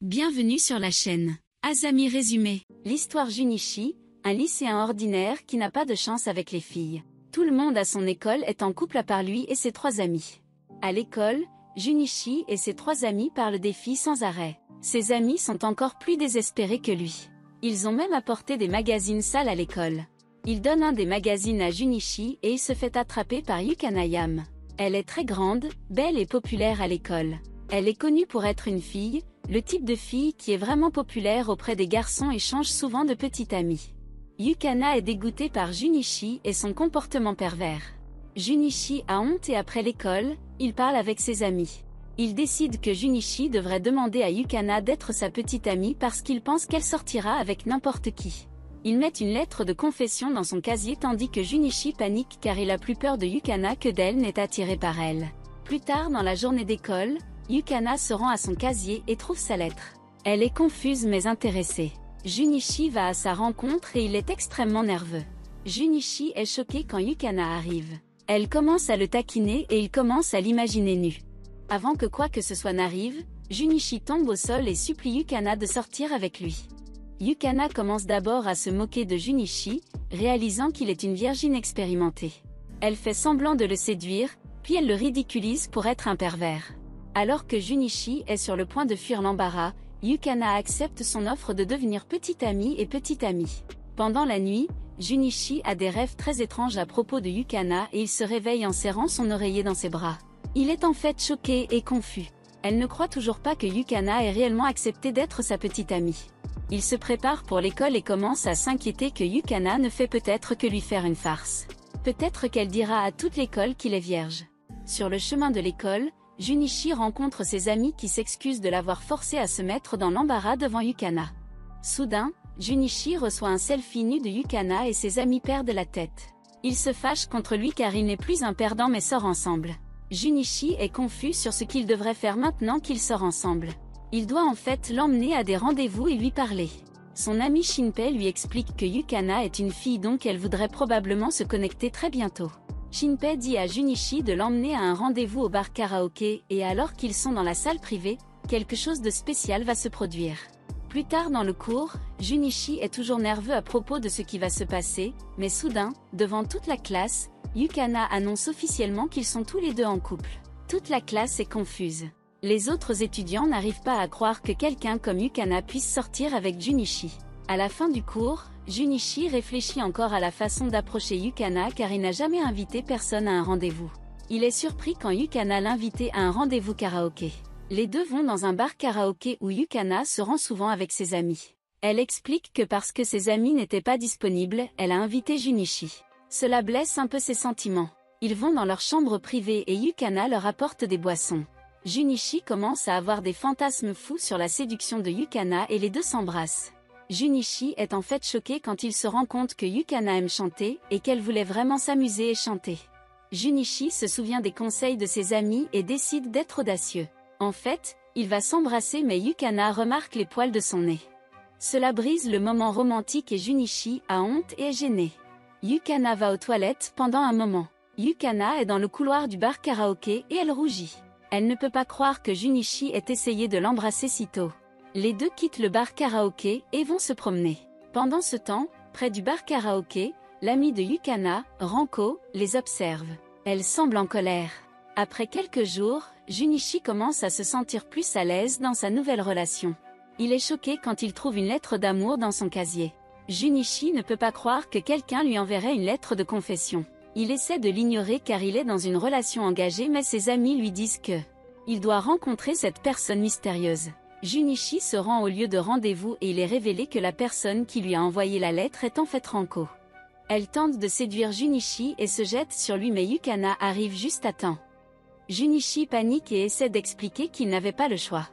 Bienvenue sur la chaîne Azami Résumé. L'histoire Junichi, un lycéen ordinaire qui n'a pas de chance avec les filles. Tout le monde à son école est en couple à part lui et ses trois amis. À l'école, Junichi et ses trois amis parlent des filles sans arrêt. Ses amis sont encore plus désespérés que lui. Ils ont même apporté des magazines sales à l'école. Il donne un des magazines à Junichi et il se fait attraper par Yukana Yam. Elle est très grande, belle et populaire à l'école. Elle est connue pour être une fille, le type de fille qui est vraiment populaire auprès des garçons et change souvent de petite amie. Yukana est dégoûtée par Junichi et son comportement pervers. Junichi a honte et après l'école, il parle avec ses amis. Il décide que Junichi devrait demander à Yukana d'être sa petite amie parce qu'il pense qu'elle sortira avec n'importe qui. Il met une lettre de confession dans son casier tandis que Junichi panique car il a plus peur de Yukana que d'elle n'est attiré par elle. Plus tard dans la journée d'école, Yukana se rend à son casier et trouve sa lettre. Elle est confuse mais intéressée. Junichi va à sa rencontre et il est extrêmement nerveux. Junichi est choqué quand Yukana arrive. Elle commence à le taquiner et il commence à l'imaginer nu. Avant que quoi que ce soit n'arrive, Junichi tombe au sol et supplie Yukana de sortir avec lui. Yukana commence d'abord à se moquer de Junichi, réalisant qu'il est une virgine expérimentée. Elle fait semblant de le séduire, puis elle le ridiculise pour être un pervers. Alors que Junichi est sur le point de fuir l'embarras, Yukana accepte son offre de devenir petite amie et petite amie. Pendant la nuit, Junichi a des rêves très étranges à propos de Yukana et il se réveille en serrant son oreiller dans ses bras. Il est en fait choqué et confus. Elle ne croit toujours pas que Yukana ait réellement accepté d'être sa petite amie. Il se prépare pour l'école et commence à s'inquiéter que Yukana ne fait peut-être que lui faire une farce. Peut-être qu'elle dira à toute l'école qu'il est vierge. Sur le chemin de l'école, Junichi rencontre ses amis qui s'excusent de l'avoir forcé à se mettre dans l'embarras devant Yukana. Soudain, Junichi reçoit un selfie nu de Yukana et ses amis perdent la tête. Ils se fâchent contre lui car il n'est plus un perdant mais sort ensemble. Junichi est confus sur ce qu'il devrait faire maintenant qu'ils sortent ensemble. Il doit en fait l'emmener à des rendez-vous et lui parler. Son ami Shinpei lui explique que Yukana est une fille donc elle voudrait probablement se connecter très bientôt. Shinpei dit à Junichi de l'emmener à un rendez-vous au bar karaoké et alors qu'ils sont dans la salle privée, quelque chose de spécial va se produire. Plus tard dans le cours, Junichi est toujours nerveux à propos de ce qui va se passer, mais soudain, devant toute la classe, Yukana annonce officiellement qu'ils sont tous les deux en couple. Toute la classe est confuse. Les autres étudiants n'arrivent pas à croire que quelqu'un comme Yukana puisse sortir avec Junichi. À la fin du cours, Junichi réfléchit encore à la façon d'approcher Yukana car il n'a jamais invité personne à un rendez-vous. Il est surpris quand Yukana l'invite à un rendez-vous karaoké. Les deux vont dans un bar karaoké où Yukana se rend souvent avec ses amis. Elle explique que parce que ses amis n'étaient pas disponibles, elle a invité Junichi. Cela blesse un peu ses sentiments. Ils vont dans leur chambre privée et Yukana leur apporte des boissons. Junichi commence à avoir des fantasmes fous sur la séduction de Yukana et les deux s'embrassent. Junichi est en fait choqué quand il se rend compte que Yukana aime chanter et qu'elle voulait vraiment s'amuser et chanter. Junichi se souvient des conseils de ses amis et décide d'être audacieux. En fait, il va s'embrasser mais Yukana remarque les poils de son nez. Cela brise le moment romantique et Junichi a honte et est gêné. Yukana va aux toilettes pendant un moment. Yukana est dans le couloir du bar karaoké et elle rougit. Elle ne peut pas croire que Junichi ait essayé de l'embrasser si tôt. Les deux quittent le bar karaoké et vont se promener. Pendant ce temps, près du bar karaoké, l'ami de Yukana, Ranko, les observe. Elle semble en colère. Après quelques jours, Junichi commence à se sentir plus à l'aise dans sa nouvelle relation. Il est choqué quand il trouve une lettre d'amour dans son casier. Junichi ne peut pas croire que quelqu'un lui enverrait une lettre de confession. Il essaie de l'ignorer car il est dans une relation engagée mais ses amis lui disent que il doit rencontrer cette personne mystérieuse. Junichi se rend au lieu de rendez-vous et il est révélé que la personne qui lui a envoyé la lettre est en fait Ranko. Elle tente de séduire Junichi et se jette sur lui mais Yukana arrive juste à temps. Junichi panique et essaie d'expliquer qu'il n'avait pas le choix.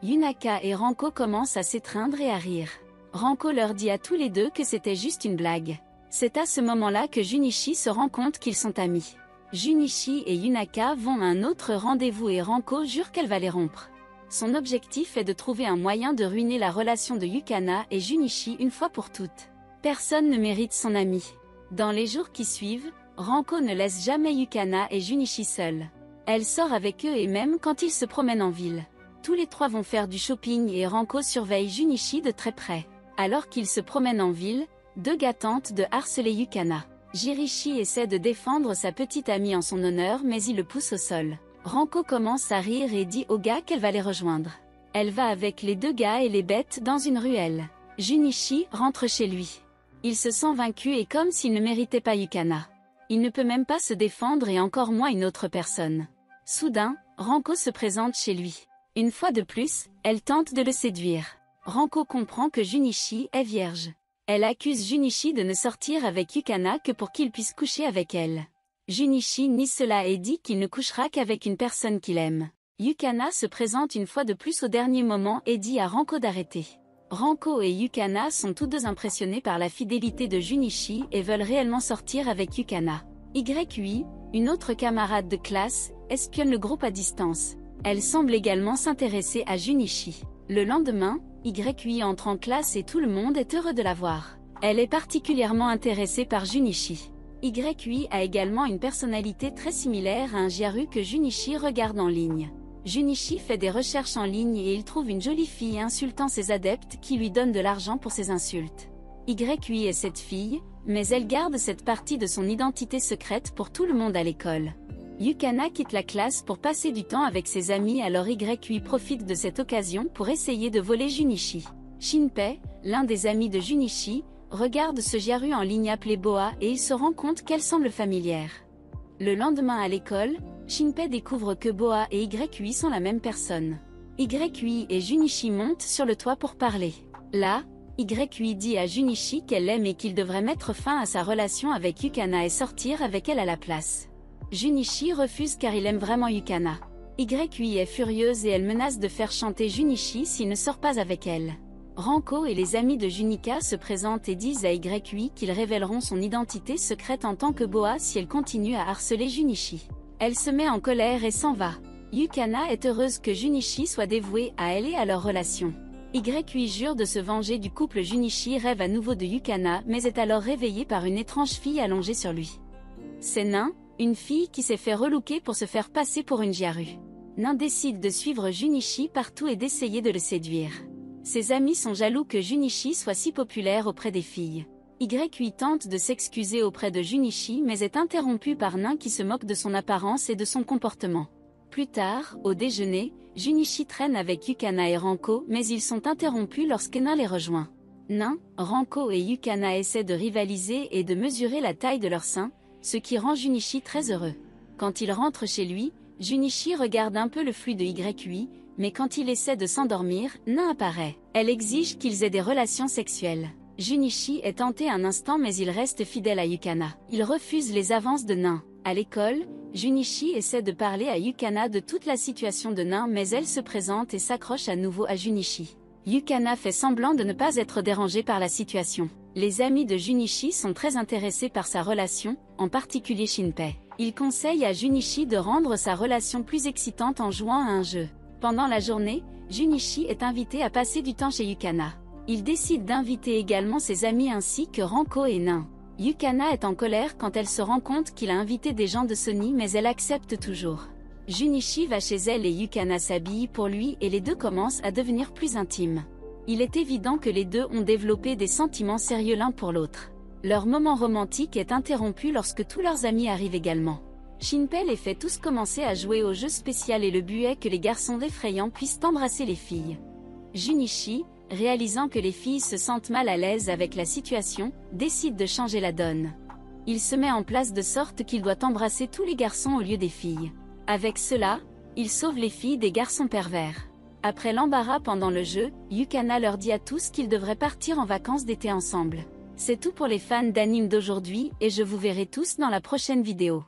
Yunaka et Ranko commencent à s'étreindre et à rire. Ranko leur dit à tous les deux que c'était juste une blague. C'est à ce moment-là que Junichi se rend compte qu'ils sont amis. Junichi et Yunaka vont à un autre rendez-vous et Ranko jure qu'elle va les rompre. Son objectif est de trouver un moyen de ruiner la relation de Yukana et Junichi une fois pour toutes. Personne ne mérite son ami. Dans les jours qui suivent, Ranko ne laisse jamais Yukana et Junichi seuls. Elle sort avec eux et même quand ils se promènent en ville. Tous les trois vont faire du shopping et Ranko surveille Junichi de très près. Alors qu'ils se promènent en ville, deux gars tentent de harceler Yukana. Jirishi essaie de défendre sa petite amie en son honneur mais il le pousse au sol. Ranko commence à rire et dit aux gars qu'elle va les rejoindre. Elle va avec les deux gars et les bête dans une ruelle. Junichi rentre chez lui. Il se sent vaincu et comme s'il ne méritait pas Yukana. Il ne peut même pas se défendre et encore moins une autre personne. Soudain, Ranko se présente chez lui. Une fois de plus, elle tente de le séduire. Ranko comprend que Junichi est vierge. Elle accuse Junichi de ne sortir avec Yukana que pour qu'il puisse coucher avec elle. Junichi nie cela et dit qu'il ne couchera qu'avec une personne qu'il aime. Yukana se présente une fois de plus au dernier moment et dit à Ranko d'arrêter. Ranko et Yukana sont tous deux impressionnés par la fidélité de Junichi et veulent réellement sortir avec Yukana. YUI, une autre camarade de classe, espionne le groupe à distance. Elle semble également s'intéresser à Junichi. Le lendemain, YUI entre en classe et tout le monde est heureux de la voir. Elle est particulièrement intéressée par Junichi. YUI a également une personnalité très similaire à un Jiaru que Junichi regarde en ligne. Junichi fait des recherches en ligne et il trouve une jolie fille insultant ses adeptes qui lui donnent de l'argent pour ses insultes. YUI est cette fille, mais elle garde cette partie de son identité secrète pour tout le monde à l'école. Yukana quitte la classe pour passer du temps avec ses amis alors YUI profite de cette occasion pour essayer de voler Junichi. Shinpei, l'un des amis de Junichi, regarde ce Jiaru en ligne appelé Boa et il se rend compte qu'elle semble familière. Le lendemain à l'école, Shinpei découvre que Boa et YUI sont la même personne. YUI et Junichi montent sur le toit pour parler. Là, YUI dit à Junichi qu'elle l'aime et qu'il devrait mettre fin à sa relation avec Yukana et sortir avec elle à la place. Junichi refuse car il aime vraiment Yukana. YUI est furieuse et elle menace de faire chanter Junichi s'il ne sort pas avec elle. Ranko et les amis de Junika se présentent et disent à YUI qu'ils révéleront son identité secrète en tant que Boa si elle continue à harceler Junichi. Elle se met en colère et s'en va. Yukana est heureuse que Junichi soit dévoué à elle et à leur relation. YUI jure de se venger du couple. Junichi rêve à nouveau de Yukana mais est alors réveillé par une étrange fille allongée sur lui. C'est Nain, une fille qui s'est fait relooker pour se faire passer pour une Jiaru. Nain décide de suivre Junichi partout et d'essayer de le séduire. Ses amis sont jaloux que Junichi soit si populaire auprès des filles. YUI tente de s'excuser auprès de Junichi mais est interrompu par Nain qui se moque de son apparence et de son comportement. Plus tard, au déjeuner, Junichi traîne avec Yukana et Ranko mais ils sont interrompus lorsque Nain les rejoint. Nain, Ranko et Yukana essaient de rivaliser et de mesurer la taille de leurs seins, ce qui rend Junichi très heureux. Quand il rentre chez lui, Junichi regarde un peu le flux de YUI, mais quand il essaie de s'endormir, Nain apparaît. Elle exige qu'ils aient des relations sexuelles. Junichi est tenté un instant mais il reste fidèle à Yukana. Il refuse les avances de Nain. À l'école, Junichi essaie de parler à Yukana de toute la situation de Nain mais elle se présente et s'accroche à nouveau à Junichi. Yukana fait semblant de ne pas être dérangée par la situation. Les amis de Junichi sont très intéressés par sa relation, en particulier Shinpei. Il conseille à Junichi de rendre sa relation plus excitante en jouant à un jeu. Pendant la journée, Junichi est invité à passer du temps chez Yukana. Il décide d'inviter également ses amis ainsi que Ranko et Nain. Yukana est en colère quand elle se rend compte qu'il a invité des gens de Sony mais elle accepte toujours. Junichi va chez elle et Yukana s'habille pour lui et les deux commencent à devenir plus intimes. Il est évident que les deux ont développé des sentiments sérieux l'un pour l'autre. Leur moment romantique est interrompu lorsque tous leurs amis arrivent également. Shinpei les fait tous commencer à jouer au jeu spécial et le but est que les garçons effrayants puissent embrasser les filles. Junichi, réalisant que les filles se sentent mal à l'aise avec la situation, décide de changer la donne. Il se met en place de sorte qu'il doit embrasser tous les garçons au lieu des filles. Avec cela, il sauve les filles des garçons pervers. Après l'embarras pendant le jeu, Yukana leur dit à tous qu'ils devraient partir en vacances d'été ensemble. C'est tout pour les fans d'anime d'aujourd'hui et je vous verrai tous dans la prochaine vidéo.